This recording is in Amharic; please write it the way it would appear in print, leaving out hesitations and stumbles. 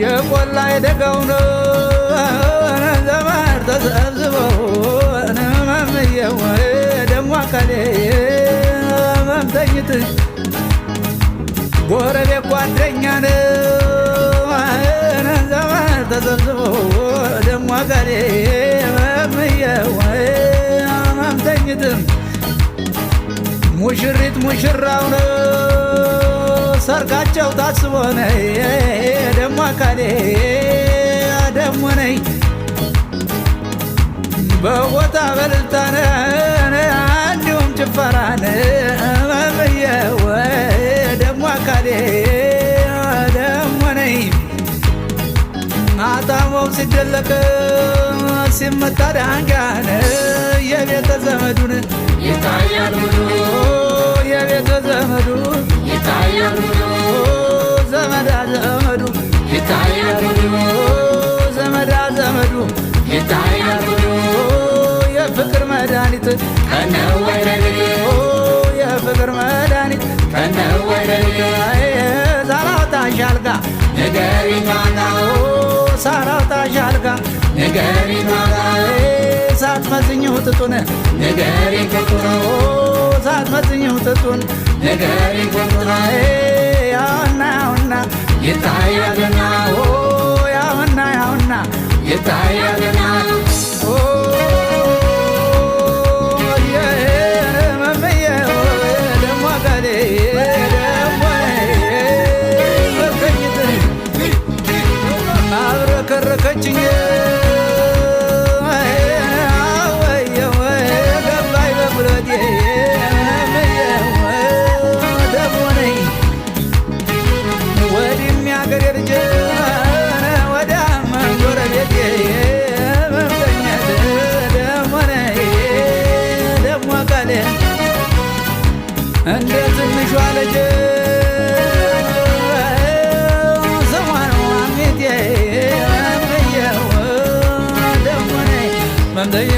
የቆላ የደጋው ነው ዘመድ ተሰብስበው መምየው ደሞ አካሌ መምተኝት ጎረቤት ጓደኛ ነው ዘመድ ተሰብስበው ደሞ አካሌ መምየው መምተኝት ሙሽሪት ሙሽራው ነው ሰርጋቸው ታስቦ ነይ ደሞ አካሌ ደሞ ነይ በቦታ በልልታነ እንዲሁም ጭፈራነ መምየው ደሞ አካሌ ደሞ ነይ ማታሞው ሲደለቅ ሲመታ ዳንጋነ የቤተ ዘመዱን ይታያል የቤተ ዘመዱ ይታያል ዘመዳ ዘመዱ ይታያል ዘመዳ ዘመዱ ይታያል የፍቅር መድኃኒት ከነወረድ የፍቅር መድኃኒት ከነወረድ ዛራው ታሻልጋ ንገሪኛና ሳራው ታሻልጋ ንገሪኛና ሳትመዝኝው ትጡን ንገሪ ቁጥሩ ሳትመዝኝው ትጡን ንገሪ ቁጥሩ ያውና ያውና ይታያልና ያውና ያውና ይታያልና ደሞ አካሌ ደሞ አብረከረከችኝ ገባይ በጉለቴ ደሞ ነይ ወዲም ያገሬ ልጅ ወዲያም ጎረቤቴ መምተኛት ደሞ ነይ ደሞ አካሌ እንደ ትንሿ ልጅ ስሟን ማሜቴ መምየው ደሞ ነይ መምተኛ